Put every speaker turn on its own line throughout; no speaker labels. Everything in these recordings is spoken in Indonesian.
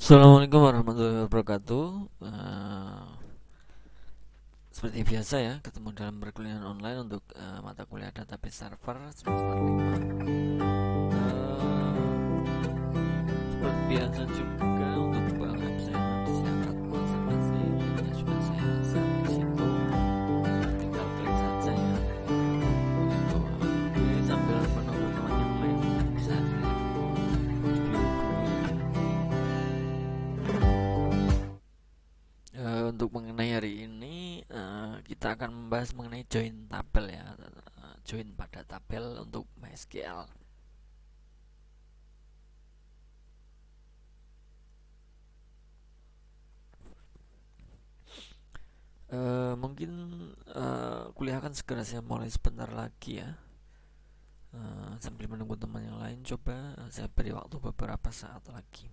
Assalamualaikum warahmatullahi wabarakatuh. Seperti biasa ya, ketemu dalam perkuliahan online untuk mata kuliah database server semester 5. Seperti biasa juga untuk pengabsen syarat masing-masing ini sudah saya share di situ. Tinggal klik saja ya. Itu sambil menunggu teman yang lain bisa lihat video dulu ya. Untuk mengenai hari ini kita akan membahas mengenai join tabel ya, join pada tabel untuk MySQL. Mungkin kuliah akan segera saya mulai sebentar lagi ya. Sambil menunggu teman yang lain, coba saya beri waktu beberapa saat lagi.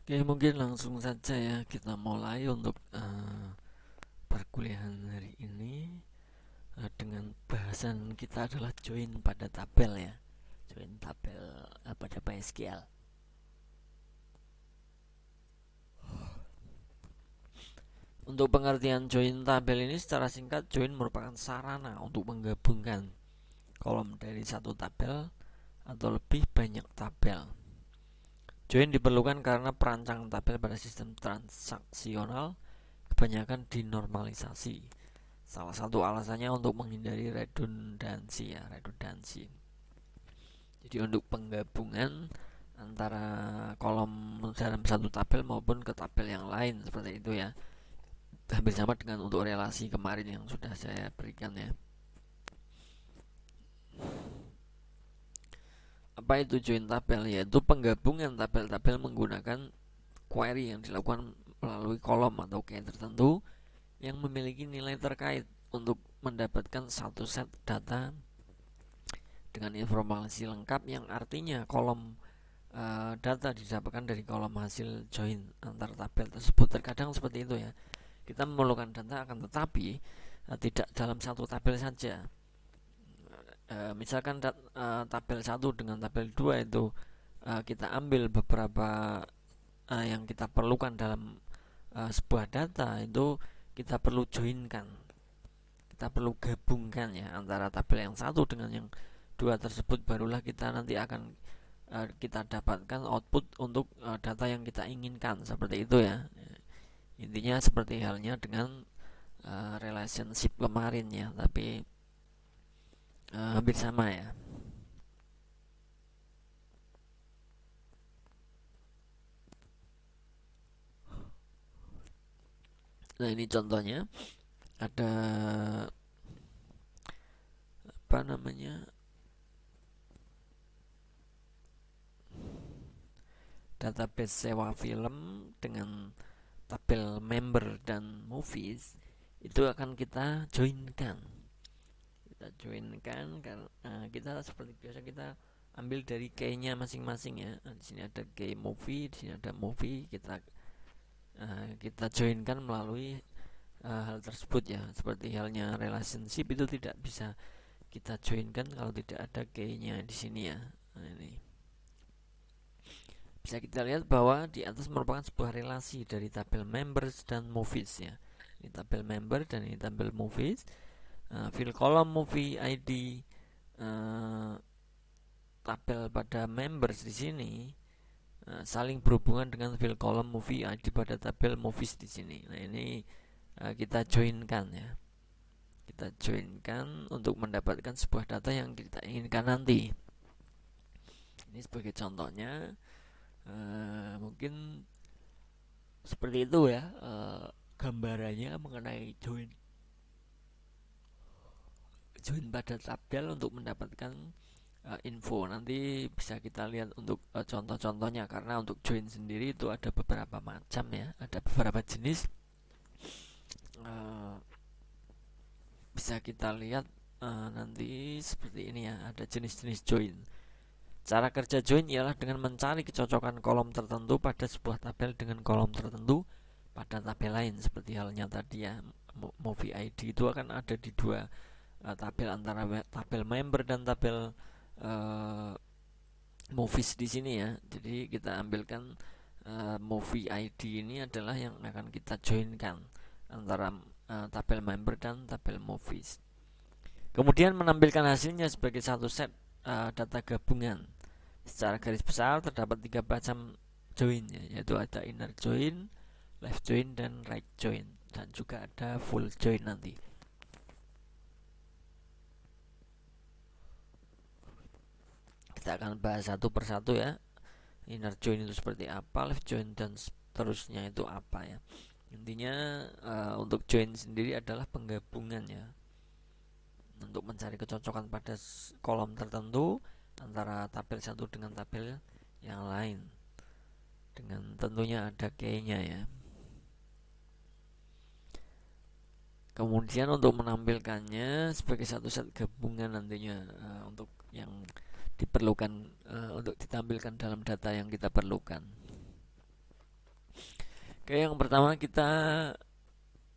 Oke, mungkin langsung saja ya kita mulai untuk perkuliahan hari ini. Dengan bahasan kita adalah join pada tabel ya, join tabel pada MySQL. Untuk pengertian join tabel ini secara singkat, join merupakan sarana untuk menggabungkan kolom dari satu tabel atau lebih banyak tabel. Join diperlukan karena perancangan tabel pada sistem transaksional kebanyakan dinormalisasi. Salah satu alasannya untuk menghindari redundansi ya, redundansi. Jadi untuk penggabungan antara kolom dalam satu tabel maupun ke tabel yang lain seperti itu ya. Hampir sama dengan untuk relasi kemarin yang sudah saya berikan ya. Apa itu join tabel? Yaitu penggabungan tabel-tabel menggunakan query yang dilakukan melalui kolom atau key tertentu yang memiliki nilai terkait untuk mendapatkan satu set data dengan informasi lengkap, yang artinya kolom data didapatkan dari kolom hasil join antar tabel tersebut. Terkadang seperti itu ya, kita memerlukan data akan tetapi tidak dalam satu tabel saja. Misalkan tabel 1 dengan tabel 2 itu kita ambil beberapa yang kita perlukan dalam sebuah data, itu kita perlu joinkan, kita perlu gabungkan ya antara tabel yang satu dengan yang dua tersebut, barulah kita nanti akan kita dapatkan output untuk data yang kita inginkan, seperti itu ya. Intinya seperti halnya dengan relationship kemarin ya, tapi hampir sama ya. Nah, ini contohnya ada apa namanya, database sewa film dengan tabel member dan movies. Itu akan kita joinkan. Karena kita seperti biasa kita ambil dari key-nya masing-masing ya. Di sini ada key movie, di sini ada movie, kita joinkan melalui hal tersebut ya. Seperti halnya relationship, itu tidak bisa kita joinkan kalau tidak ada key-nya di sini ya. Nah, ini bisa kita lihat bahwa di atas merupakan sebuah relasi dari tabel members dan movies ya. Ini tabel member dan ini tabel movies. Fill column movie ID tabel pada members di sini saling berhubungan dengan fill column movie ID pada tabel movies di sini. Nah, ini kita joinkan ya. Kita joinkan untuk mendapatkan sebuah data yang kita inginkan nanti. Ini sebagai contohnya, mungkin seperti itu ya gambarannya mengenai join pada tabel untuk mendapatkan info. Nanti bisa kita lihat untuk contoh-contohnya, karena untuk join sendiri itu ada beberapa macam ya, ada beberapa jenis. Bisa kita lihat nanti seperti ini ya, ada jenis-jenis join. Cara kerja join ialah dengan mencari kecocokan kolom tertentu pada sebuah tabel dengan kolom tertentu pada tabel lain, seperti halnya tadi ya, movie ID itu akan ada di dua tabel, antara tabel member dan tabel movies di sini ya. Jadi kita ambilkan movie ID ini adalah yang akan kita joinkan antara tabel member dan tabel movies. Kemudian menampilkan hasilnya sebagai satu set data gabungan. Secara garis besar terdapat 3 macam join ya, yaitu ada inner join, left join, dan right join, dan juga ada full join nanti. Kita akan bahas satu persatu ya. Inner join itu seperti apa, left join dan seterusnya itu apa ya. Intinya untuk join sendiri adalah penggabungan ya, untuk mencari kecocokan pada kolom tertentu antara tabel satu dengan tabel yang lain, dengan tentunya ada key-nya ya. Kemudian untuk menampilkannya sebagai satu set gabungan nantinya untuk yang diperlukan untuk ditampilkan dalam data yang kita perlukan. Oke, yang pertama kita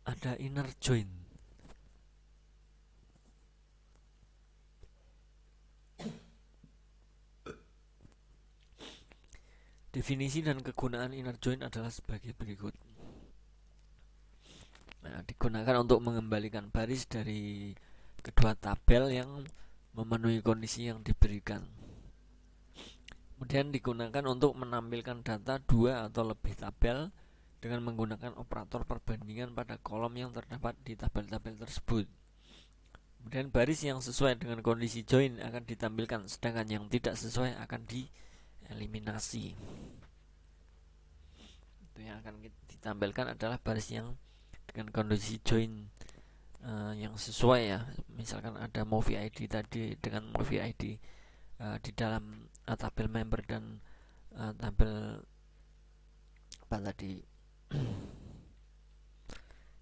ada inner join. Definisi dan kegunaan inner join adalah sebagai berikut. Nah, digunakan untuk mengembalikan baris dari kedua tabel yang memenuhi kondisi yang diberikan. Kemudian digunakan untuk menampilkan data dua atau lebih tabel dengan menggunakan operator perbandingan pada kolom yang terdapat di tabel-tabel tersebut. Kemudian baris yang sesuai dengan kondisi join akan ditampilkan, sedangkan yang tidak sesuai akan dieliminasi. Itu yang akan ditampilkan adalah baris yang dengan kondisi join yang sesuai ya. Misalkan ada movie ID tadi dengan movie ID di dalam tabel member dan tabel apa tadi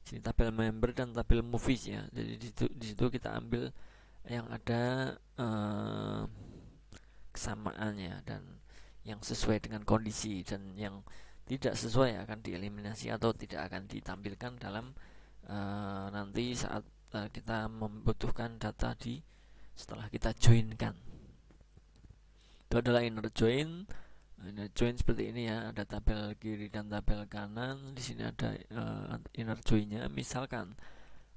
sini tabel member dan tabel movies ya. Jadi di situ kita ambil yang ada kesamaannya dan yang sesuai dengan kondisi, dan yang tidak sesuai akan dieliminasi atau tidak akan ditampilkan dalam nanti saat kita membutuhkan data setelah kita joinkan. Itu adalah inner join. Inner join seperti ini ya, ada tabel kiri dan tabel kanan. Di sini ada inner joinnya. Misalkan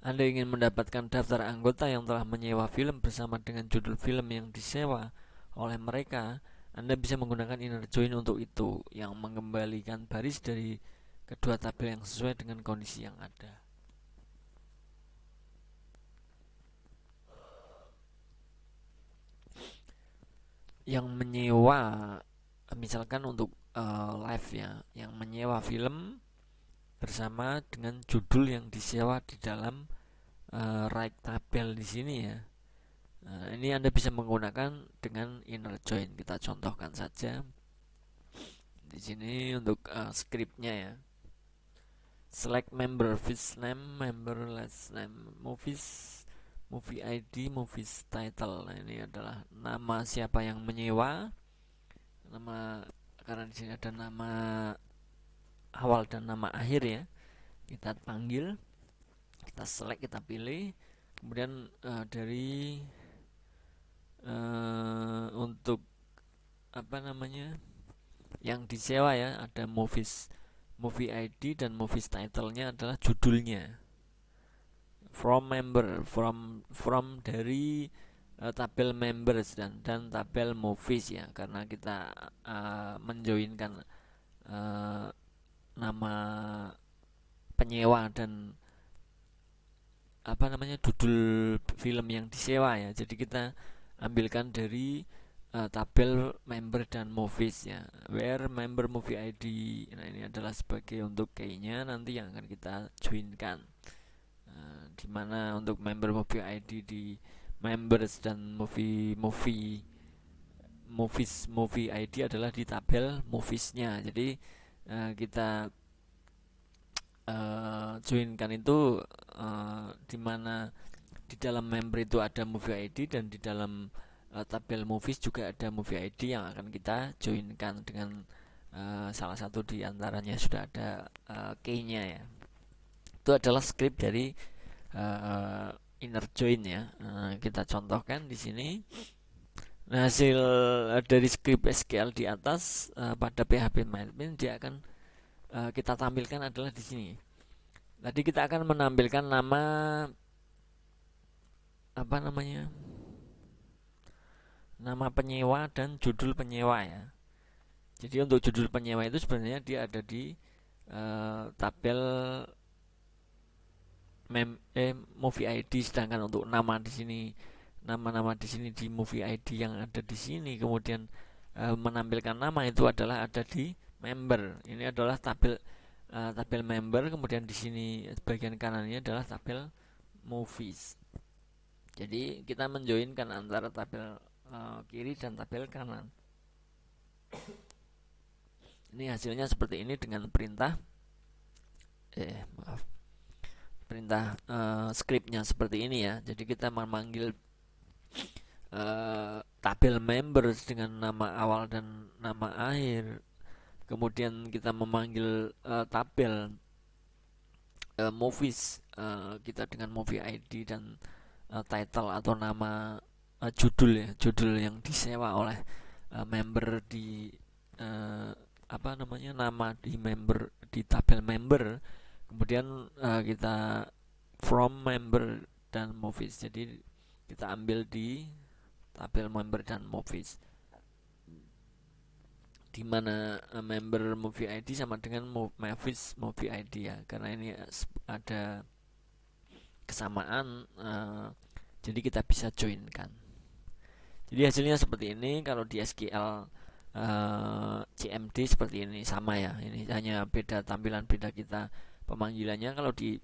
Anda ingin mendapatkan daftar anggota yang telah menyewa film bersama dengan judul film yang disewa oleh mereka, Anda bisa menggunakan inner join untuk itu, yang mengembalikan baris dari kedua tabel yang sesuai dengan kondisi yang ada. Yang menyewa, misalkan untuk live ya, yang menyewa film bersama dengan judul yang disewa di dalam right tabel di sini ya. Nah, ini Anda bisa menggunakan dengan inner join. Kita contohkan saja di sini untuk scriptnya ya. Select member first name, member last name, movies, movie ID, movies title. Nah, ini adalah nama siapa yang menyewa, nama, karena di sini ada nama awal dan nama akhir ya. Kita panggil, kita select, kita pilih, kemudian dari untuk apa namanya yang disewa ya, ada movies, movie ID dan movies title-nya adalah judulnya. From member, from dari tabel members dan tabel movies ya, karena kita menjoinkan nama penyewa dan apa namanya judul film yang disewa ya. Jadi kita ambilkan dari tabel member dan movies ya. Where member movie ID. Nah, ini adalah sebagai untuk key-nya nanti yang akan kita joinkan. Dimana untuk member movie ID di members dan movie ID adalah di tabel moviesnya. Jadi kita joinkan itu dimana di dalam member itu ada movie ID dan di dalam tabel movies juga ada movie ID yang akan kita joinkan dengan salah satu di antaranya sudah ada key-nya ya. Itu adalah script dari inner join ya. Kita contohkan di sini. Nah, hasil dari script SQL di atas pada PHP MyAdmin dia akan kita tampilkan adalah di sini. Tadi kita akan menampilkan nama apa namanya? Nama penyewa dan judul penyewa ya. Jadi untuk judul penyewa itu sebenarnya dia ada di tabel movie ID, sedangkan untuk nama di sini, nama-nama di sini di movie ID yang ada di sini kemudian menampilkan nama itu adalah ada di member. Ini adalah tabel member, kemudian di sini bagian kanannya adalah tabel movies. Jadi kita menjoinkan antara tabel kiri dan tabel kanan. Ini hasilnya seperti ini dengan perintah perintah scriptnya seperti ini ya. Jadi kita memanggil tabel members dengan nama awal dan nama akhir. Kemudian kita memanggil tabel movies kita dengan movie ID dan title atau nama judul ya, judul yang disewa oleh member di apa namanya, nama di member di tabel member. Kemudian kita from member dan movies. Jadi kita ambil di tabel member dan movies, di mana member movie ID sama dengan movies movie ID ya, karena ini ada kesamaan, jadi kita bisa joinkan. Jadi hasilnya seperti ini. Kalau di SQL CMD seperti ini sama ya, ini hanya beda tampilan, beda kita pemanggilannya. Kalau di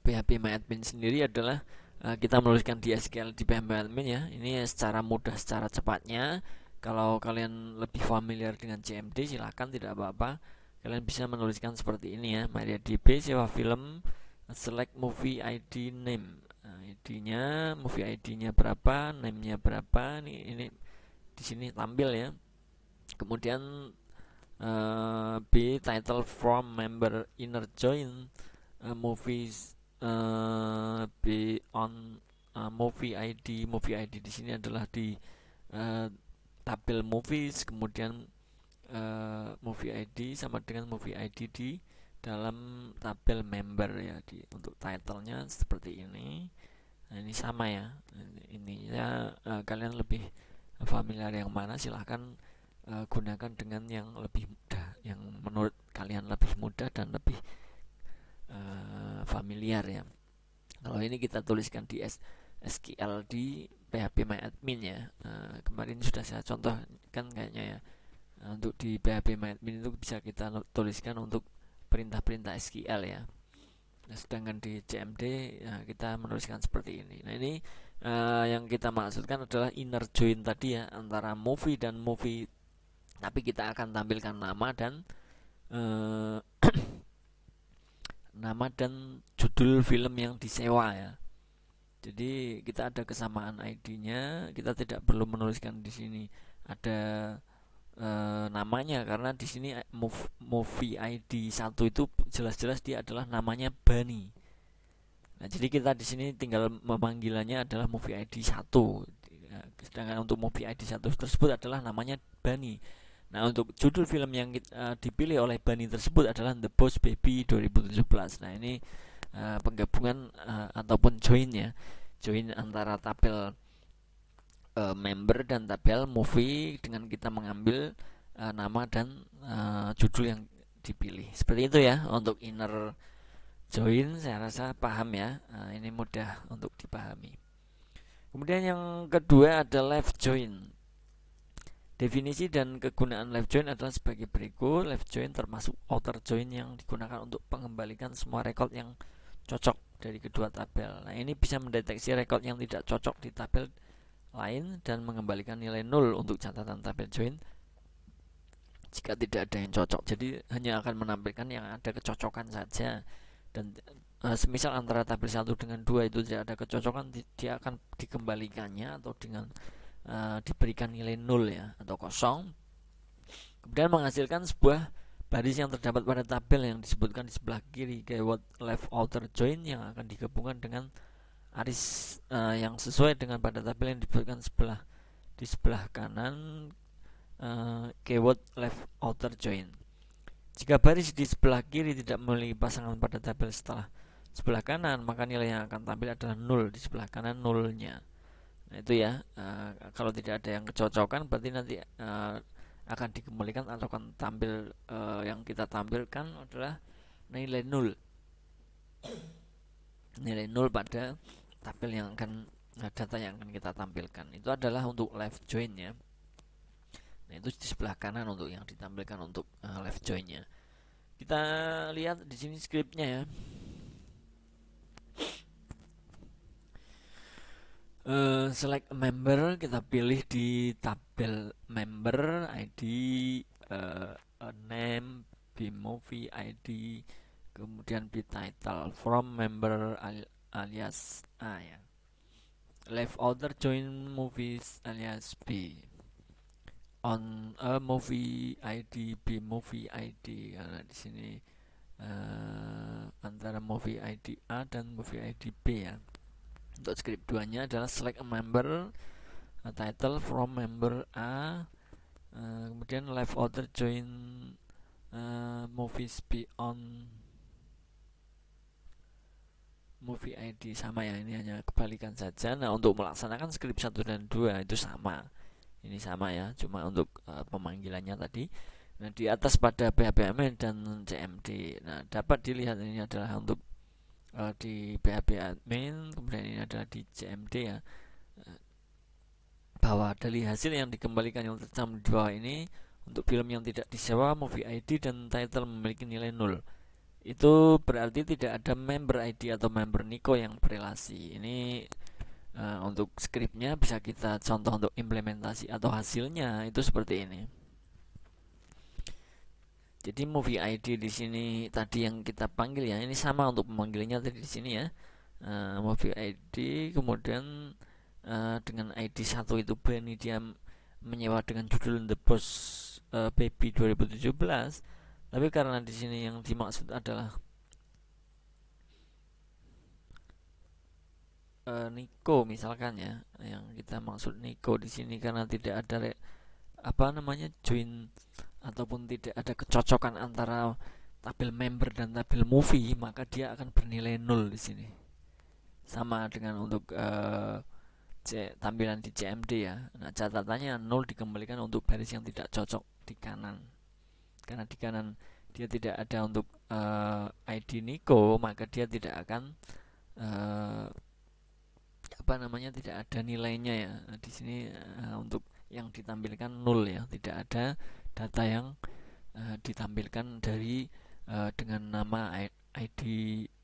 PHP MyAdmin sendiri adalah kita menuliskan di SQL di PHP MyAdmin ya, ini secara mudah, secara cepatnya Kalau kalian lebih familiar dengan CMD silahkan, tidak apa-apa. Kalian bisa menuliskan seperti ini ya. MariaDB sewa film, select movie ID name. Nah, ID-nya, movie ID-nya berapa, name-nya berapa. Ini di sini tampil ya. Kemudian B, title from member inner join movies, B on movie ID. Movie ID di sini adalah di tabel movies, kemudian movie ID sama dengan movie ID di dalam tabel member ya. Untuk titlenya seperti ini. Nah, ini sama ya. Ini ya, kalian lebih familiar yang mana silahkan gunakan dengan yang lebih mudah, yang menurut kalian lebih mudah dan lebih familiar ya. Kalau ini kita tuliskan di SQL di PHPMyAdmin ya. Kemarin sudah saya contohkan kayaknya ya. Untuk di PHPMyAdmin itu bisa kita tuliskan untuk perintah-perintah SQL ya. Nah, sedangkan di CMD ya, kita menuliskan seperti ini. Nah, ini yang kita maksudkan adalah inner join tadi ya, antara movie dan movie. Tapi kita akan tampilkan nama dan nama dan judul film yang disewa ya. Jadi kita ada kesamaan ID-nya, kita tidak perlu menuliskan di sini ada namanya, karena di sini movie ID 1 itu jelas-jelas dia adalah namanya Bani. Nah, jadi kita di sini tinggal memanggilannya adalah movie ID 1. Sedangkan untuk movie ID 1 tersebut adalah namanya Bani. Nah, untuk judul film yang dipilih oleh Bani tersebut adalah The Boss Baby 2017. Nah, ini penggabungan ataupun join ya. Join antara tabel member dan tabel movie dengan kita mengambil nama dan judul yang dipilih. Seperti itu ya untuk inner join, saya rasa paham ya. Ini mudah untuk dipahami. Kemudian yang kedua ada left join. Definisi dan kegunaan left join adalah sebagai berikut. Left join termasuk outer join yang digunakan untuk mengembalikan semua record yang cocok dari kedua tabel. Nah, ini bisa mendeteksi record yang tidak cocok di tabel lain dan mengembalikan nilai 0 untuk catatan tabel join jika tidak ada yang cocok. Jadi hanya akan menampilkan yang ada kecocokan saja. Dan semisal antara tabel 1 dengan 2 itu tidak ada kecocokan, dia akan dikembalikannya atau dengan diberikan nilai 0 ya, atau kosong. Kemudian menghasilkan sebuah baris yang terdapat pada tabel yang disebutkan di sebelah kiri, keyword left outer join yang akan digabungkan dengan aris yang sesuai dengan pada tabel yang disebutkan di sebelah kanan, keyword left outer join. Jika baris di sebelah kiri tidak memiliki pasangan pada tabel sebelah kanan, maka nilai yang akan tampil adalah 0 di sebelah kanan, 0-nya. Nah, itu ya, kalau tidak ada yang kecocokan berarti nanti akan dikembalikan atau akan tampil yang kita tampilkan adalah nilai 0. Nilai 0 pada tabel yang akan data yang akan kita tampilkan. Itu adalah untuk left join ya. Nah, itu di sebelah kanan untuk yang ditampilkan untuk left join-nya. Kita lihat di sini scriptnya ya. Select a member, kita pilih di tabel member ID, name, B movie ID, kemudian B title, from member alias A ya. Left outer join movies alias B. On a movie ID, B movie ID. Karena di sini antara movie ID A dan movie ID B ya. Untuk script 2-nya adalah select a member, title from member A, kemudian left outer join movies B on movie ID, sama ya, ini hanya kebalikan saja. Nah, untuk melaksanakan script 1 dan 2 itu sama. Ini sama ya, cuma untuk pemanggilannya tadi. Nah, di atas pada PHPMN dan CMD. Nah, dapat dilihat ini adalah untuk di PHP admin, kemudian ini adalah di CMD ya, bahwa dari hasil yang dikembalikan yang tercantum di bawah ini untuk film yang tidak disewa, movie ID dan title memiliki nilai 0. Itu berarti tidak ada member ID atau member Nico yang berelasi. Ini Untuk scriptnya bisa kita contoh untuk implementasi atau hasilnya itu seperti ini. Jadi movie ID di sini tadi yang kita panggil ya, ini sama untuk memanggilnya tadi di sini ya. Movie ID, kemudian dengan ID 1 itu Benny dia menyewa dengan judul The Boss Baby 2017. Tapi karena di sini yang dimaksud adalah Nico misalkan ya, yang kita maksud Nico di sini karena tidak ada join ataupun tidak ada kecocokan antara tabel member dan tabel movie, maka dia akan bernilai 0 di sini. Sama dengan untuk tampilan di CMD ya. Nah, catatannya 0 dikembalikan untuk baris yang tidak cocok di kanan. Karena di kanan dia tidak ada untuk ID Nico, maka dia tidak akan tidak ada nilainya ya. Nah, di sini untuk yang ditampilkan 0 ya, tidak ada data yang ditampilkan dari dengan nama ID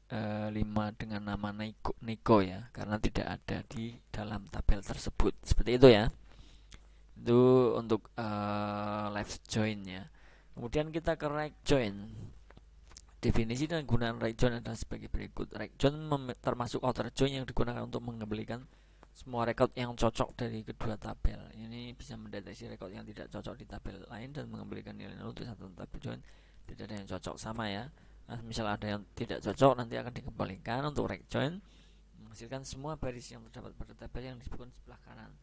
5 dengan nama Nico ya, karena tidak ada di dalam tabel tersebut. Seperti itu ya. Itu untuk left join ya. Kemudian kita ke right join. Definisi dan gunaan right join adalah sebagai berikut. Right join termasuk outer join yang digunakan untuk mengembalikan semua rekod yang cocok dari kedua tabel. Ini bisa mendeteksi rekod yang tidak cocok di tabel lain dan mengembalikan nilai 0 untuk satu tabel join. Tidak ada yang cocok, sama ya. Nah, misal ada yang tidak cocok, nanti akan dikembalikan untuk right join, menghasilkan semua baris yang terdapat pada tabel yang disebutkan sebelah kanan.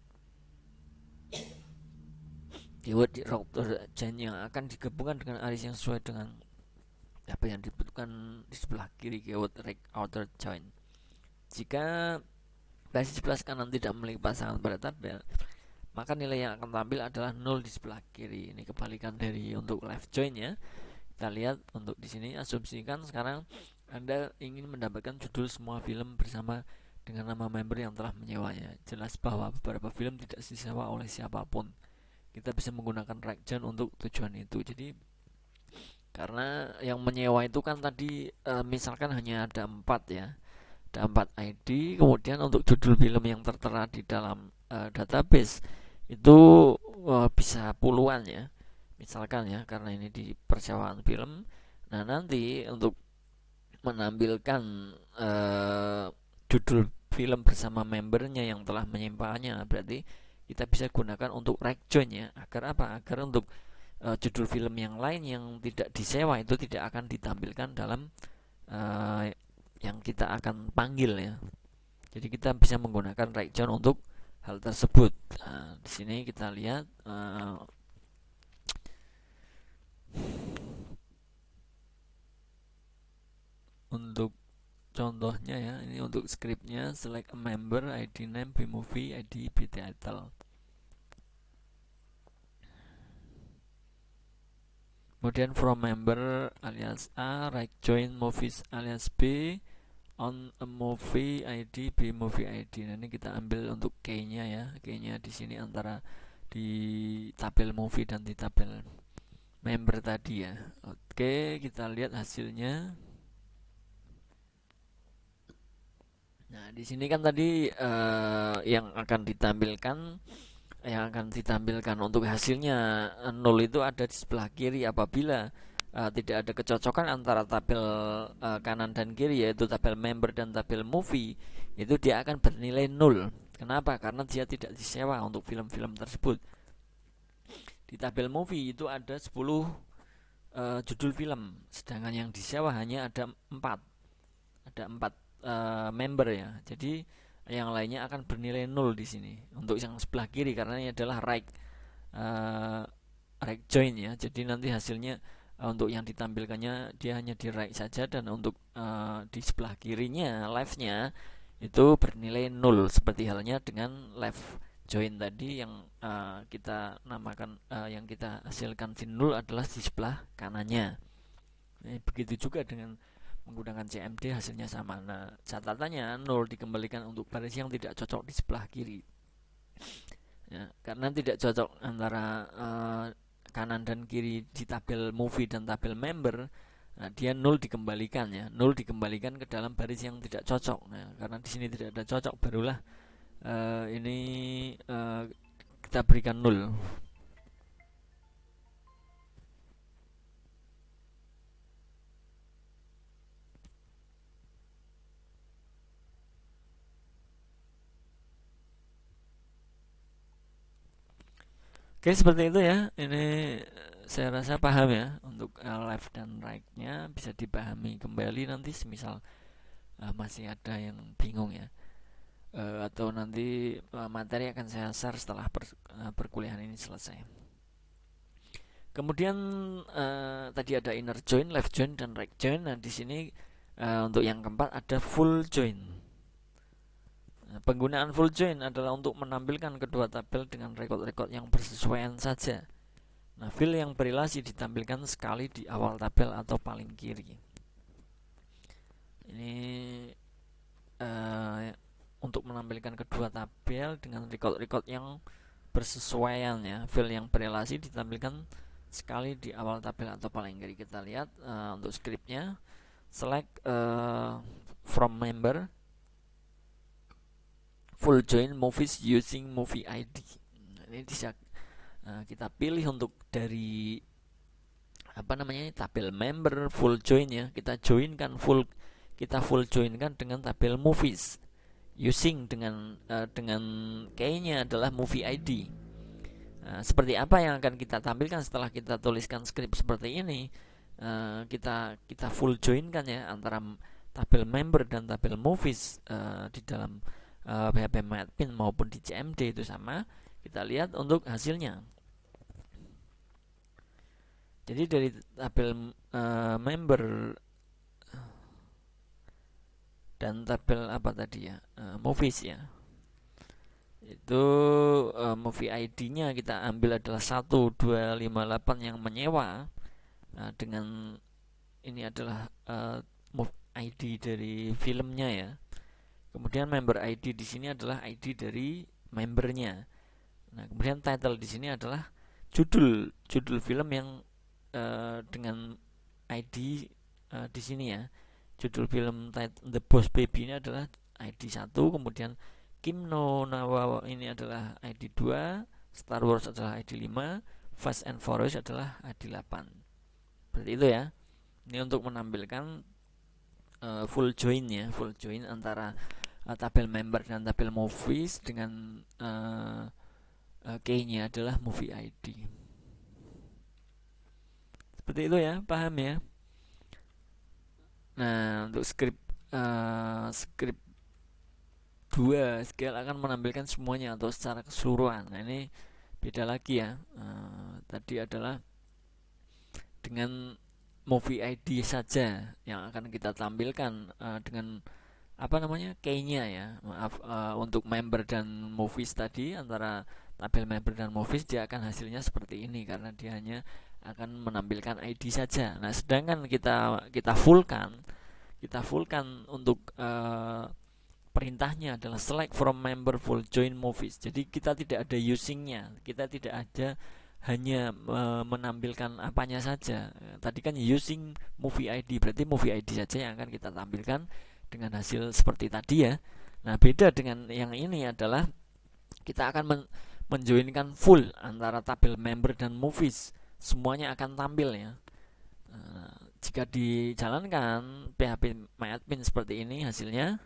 Keyword di outer join yang akan digabungkan dengan aris yang sesuai dengan apa yang dibutuhkan di sebelah kiri, keyword outer join. Jika baris sebelah kanan tidak memiliki pasangan pada tabel, maka nilai yang akan tampil adalah 0 di sebelah kiri. Ini kebalikan dari untuk left join ya. Kita lihat untuk di sini, asumsikan sekarang Anda ingin mendapatkan judul semua film bersama dengan nama member yang telah menyewanya. Jelas bahwa beberapa film tidak disewa oleh siapapun. Kita bisa menggunakan right join untuk tujuan itu. Jadi karena yang menyewa itu kan tadi misalkan hanya ada 4 ya, ada 4 ID, kemudian untuk judul film yang tertera di dalam database itu bisa puluhan ya, misalkan ya, karena ini di persewaan film. Nah, nanti untuk menampilkan judul film bersama membernya yang telah menyimpannya, berarti kita bisa gunakan untuk right join ya. Agar apa? Agar untuk judul film yang lain yang tidak disewa itu tidak akan ditampilkan dalam yang kita akan panggil ya. Jadi kita bisa menggunakan right join untuk hal tersebut. Nah, di sini kita lihat untuk contohnya ya, ini untuk scriptnya, select a member, ID name, bmovie, ID, btitle. Kemudian from member alias A, right join movies alias B on a movie ID, B movie ID. Nah, ini kita ambil untuk key-nya ya. Key-nya di sini antara di tabel movie dan di tabel member tadi ya. Oke, kita lihat hasilnya. Nah, di sini kan tadi yang akan ditampilkan untuk hasilnya 0 itu ada di sebelah kiri apabila tidak ada kecocokan antara tabel kanan dan kiri, yaitu tabel member dan tabel movie, itu dia akan bernilai 0. Kenapa? Karena dia tidak disewa untuk film-film tersebut. Di tabel movie itu ada 10 judul film, sedangkan yang disewa hanya ada 4. Ada 4 member ya. Jadi yang lainnya akan bernilai 0 di sini untuk yang sebelah kiri, karena ini adalah right join ya. Jadi nanti hasilnya untuk yang ditampilkannya dia hanya di right saja, dan untuk di sebelah kirinya left-nya itu bernilai 0, seperti halnya dengan left join tadi yang kita namakan yang kita hasilkan di 0 adalah di sebelah kanannya. Begitu juga dengan menggunakan CMD, hasilnya sama. Nah, catatannya 0 dikembalikan untuk baris yang tidak cocok di sebelah kiri ya, karena tidak cocok antara kanan dan kiri di tabel movie dan tabel member. Nah, dia 0 dikembalikan ya, 0 dikembalikan ke dalam baris yang tidak cocok. Nah, karena di sini tidak ada cocok, barulah ini kita berikan 0. Oke, seperti itu ya. Ini saya rasa paham ya. Untuk left dan right-nya bisa dipahami kembali nanti semisal masih ada yang bingung ya. Atau nanti materi akan saya share setelah perkuliahan ini selesai. Kemudian tadi ada inner join, left join, dan right join. Nah, di sini untuk yang keempat ada full join. Penggunaan full join adalah untuk menampilkan kedua tabel dengan rekod-rekod yang bersesuaian saja. Nah, field yang berrelasi ditampilkan sekali di awal tabel atau paling kiri. Ini untuk menampilkan kedua tabel dengan rekod-rekod yang bersesuaian ya. Field yang berrelasi ditampilkan sekali di awal tabel atau paling kiri. Kita lihat untuk scriptnya, select from member full join movies using movie ID. Ini bisa kita pilih untuk dari tabel member full join ya. Kita full joinkan dengan tabel movies using dengan key-nya adalah movie ID. Seperti apa yang akan kita tampilkan setelah kita tuliskan script seperti ini? Kita full joinkan ya antara tabel member dan tabel movies di dalam PHP MyAdmin maupun di CMD itu sama. Kita lihat untuk hasilnya. Jadi dari tabel member dan tabel movies ya, itu movie ID-nya kita ambil adalah 1258 yang menyewa. Dengan ini adalah ID dari filmnya ya. Kemudian member ID di sini adalah ID dari membernya. Nah, kemudian title di sini adalah judul film yang dengan ID di sini ya. Judul film The Boss Baby ini adalah ID 1, kemudian Kim No Nawa ini adalah ID 2, Star Wars adalah ID 5, Fast and Furious adalah ID 8. Seperti itu ya. Ini untuk menampilkan full join ya, full join antara tabel member dan tabel movies dengan key-nya adalah movie ID. Seperti itu ya, paham ya. Nah, untuk script 2 scale akan menampilkan semuanya atau secara keseluruhan. Nah, ini beda lagi ya. Tadi adalah dengan movie ID saja yang akan kita tampilkan dengan key-nya ya. Maaf, untuk member dan movies tadi, antara tabel member dan movies dia akan hasilnya seperti ini karena dia hanya akan menampilkan ID saja. Nah, sedangkan kita fullkan untuk perintahnya adalah select from member full join movies. Jadi kita tidak ada usingnya, kita tidak ada hanya menampilkan apanya saja. Tadi kan using movie ID, berarti movie ID saja yang akan kita tampilkan dengan hasil seperti tadi ya. Nah, beda dengan yang ini adalah kita akan menjoinkan full antara tabel member dan movies. Semuanya akan tampil ya. Jika dijalankan PHP MyAdmin seperti ini hasilnya,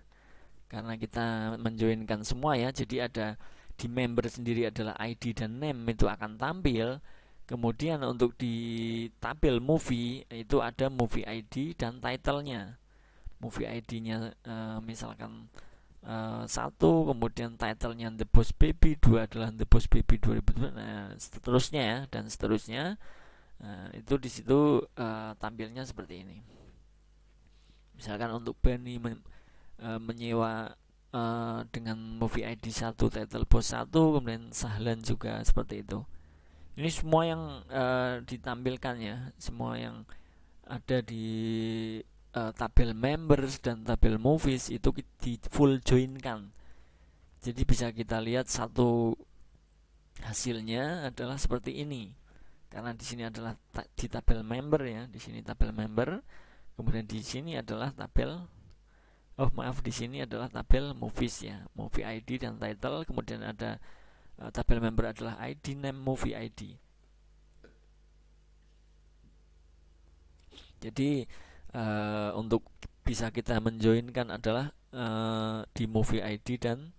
karena kita menjoinkan semua ya. Jadi ada di member sendiri adalah ID dan name itu akan tampil. Kemudian untuk di tabel movie itu ada movie ID dan title-nya. Movie ID-nya misalkan 1, kemudian title-nya The Boss Baby, 2 adalah The Boss Baby 2000, seterusnya ya, dan seterusnya. Itu di situ tampilnya seperti ini. Misalkan untuk Bani menyewa dengan movie ID 1, title Boss 1, kemudian Sahlan juga seperti itu. Ini semua yang ditampilkan ya, semua yang ada di tabel members dan tabel movies itu di full joinkan. Jadi bisa kita lihat satu hasilnya adalah seperti ini. Karena di sini adalah di tabel member ya, di sini tabel member, kemudian di sini adalah tabel Oh maaf, di sini adalah tabel movies ya, movie ID dan title, kemudian ada tabel member adalah ID name movie ID. Jadi untuk bisa kita menjoinkan adalah di movie ID dan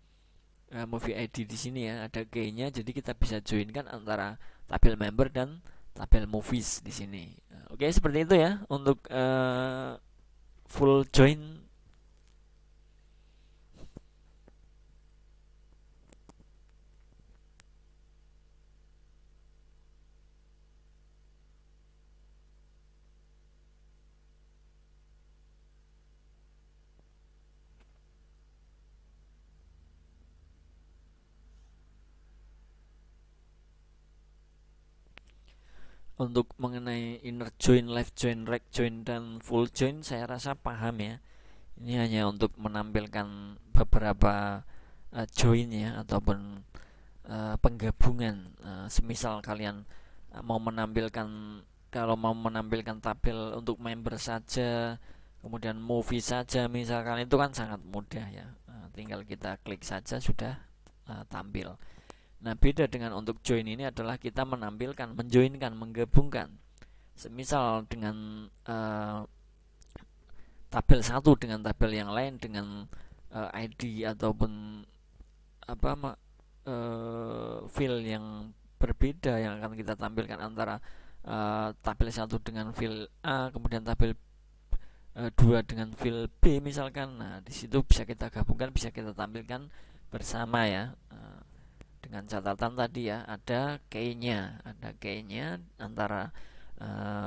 movie ID di sini ya ada key-nya, jadi kita bisa joinkan antara tabel member dan tabel movies di sini. Oke, seperti itu ya untuk full join. Untuk mengenai inner join, left join, right join, dan full join saya rasa paham ya. Ini hanya untuk menampilkan beberapa join ya, ataupun penggabungan. Semisal kalian mau menampilkan, kalau mau menampilkan tabel untuk member saja, kemudian movie saja misalkan, itu kan sangat mudah ya. Tinggal kita klik saja sudah tampil. Nah, beda dengan untuk join ini adalah kita menampilkan, menjoinkan, menggabungkan. Semisal dengan tabel satu dengan tabel yang lain dengan ID ataupun apa field yang berbeda yang akan kita tampilkan antara tabel satu dengan field A, kemudian tabel 2 dengan field B misalkan. Nah, di situ bisa kita gabungkan, bisa kita tampilkan bersama ya. Dengan catatan tadi ya, ada key-nya antara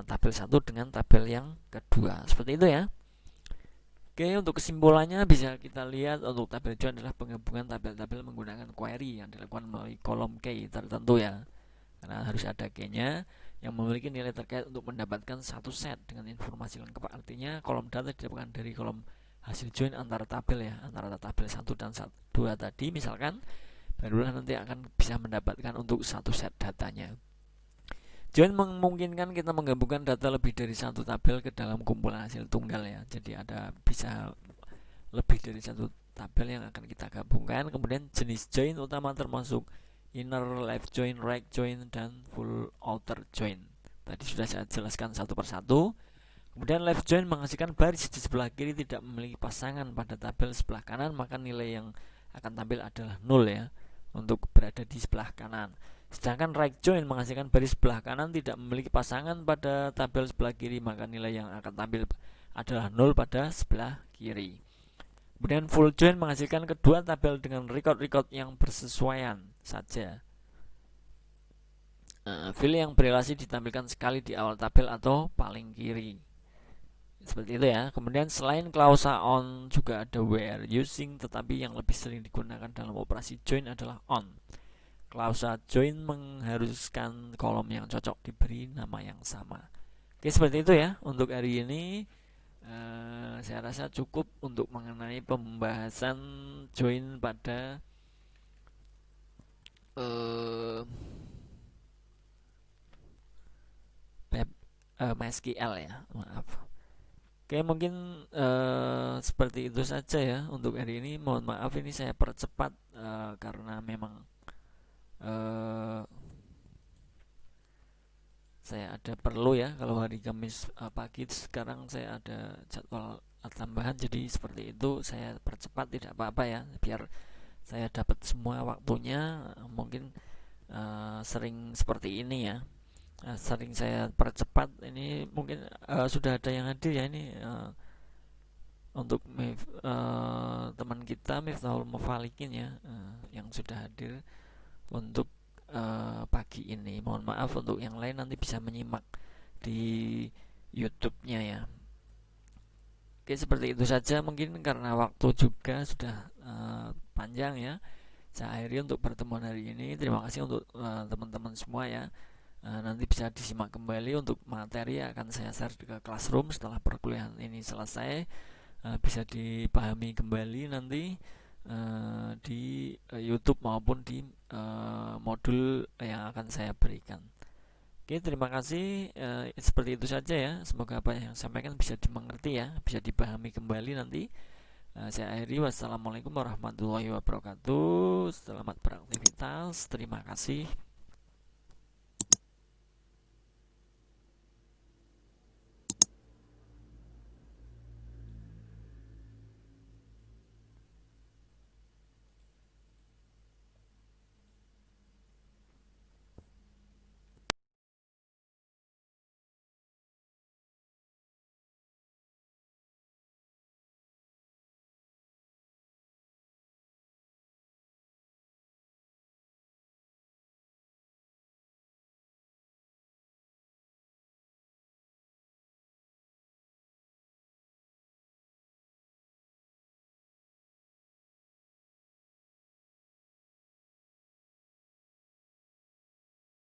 tabel satu dengan tabel yang kedua. Seperti itu ya. Oke, untuk kesimpulannya bisa kita lihat untuk tabel join adalah penggabungan tabel-tabel menggunakan query yang dilakukan melalui kolom key tertentu ya. Karena harus ada key-nya yang memiliki nilai terkait untuk mendapatkan satu set dengan informasi lengkap. Artinya kolom data didapatkan dari kolom hasil join antara tabel ya, antara tabel 1 dan 2 tadi misalkan, barulah nanti akan bisa mendapatkan untuk satu set datanya. Join memungkinkan kita menggabungkan data lebih dari satu tabel ke dalam kumpulan hasil tunggal ya. Jadi ada bisa lebih dari satu tabel yang akan kita gabungkan. Kemudian jenis join utama termasuk inner, left join, right join, dan full outer join. Tadi sudah saya jelaskan satu persatu. Kemudian left join menghasilkan baris di sebelah kiri tidak memiliki pasangan pada tabel sebelah kanan, maka nilai yang akan tampil adalah 0 ya untuk berada di sebelah kanan. Sedangkan right join menghasilkan baris sebelah kanan tidak memiliki pasangan pada tabel sebelah kiri, maka nilai yang akan tampil adalah 0 pada sebelah kiri. Kemudian full join menghasilkan kedua tabel dengan record-record yang bersesuaian saja. Field yang berelasi ditampilkan sekali di awal tabel atau paling kiri. Seperti itu ya. Kemudian selain klausa on juga ada where using, tetapi yang lebih sering digunakan dalam operasi join adalah on. Klausa join mengharuskan kolom yang cocok diberi nama yang sama. Oke, seperti itu ya untuk hari ini. Saya rasa cukup untuk mengenai pembahasan join pada web MySQL ya, maaf. Oke, mungkin seperti itu saja ya untuk hari ini. Mohon maaf ini saya percepat karena memang saya ada perlu ya, kalau hari Kamis pagi sekarang saya ada jadwal tambahan, jadi seperti itu saya percepat, tidak apa-apa ya, biar saya dapat semua waktunya. Mungkin sering seperti ini ya, sering saya percepat ini. Mungkin sudah ada yang hadir ya ini untuk teman kita Miftahul Mufalikin ya, yang sudah hadir untuk pagi ini. Mohon maaf untuk yang lain, nanti bisa menyimak di YouTube-nya ya. Oke, seperti itu saja mungkin karena waktu juga sudah panjang ya. Saya akhiri untuk pertemuan hari ini. Terima kasih untuk teman-teman semua ya. Nanti bisa disimak kembali untuk materi yang akan saya share ke Classroom setelah perkuliahan ini selesai. Bisa dipahami kembali nanti di YouTube maupun di modul yang akan saya berikan. Oke, terima kasih. Seperti itu saja ya. Semoga apa yang saya sampaikan bisa dimengerti ya, bisa dipahami kembali nanti. Saya akhiri, wassalamualaikum warahmatullahi wabarakatuh. Selamat beraktivitas, terima kasih.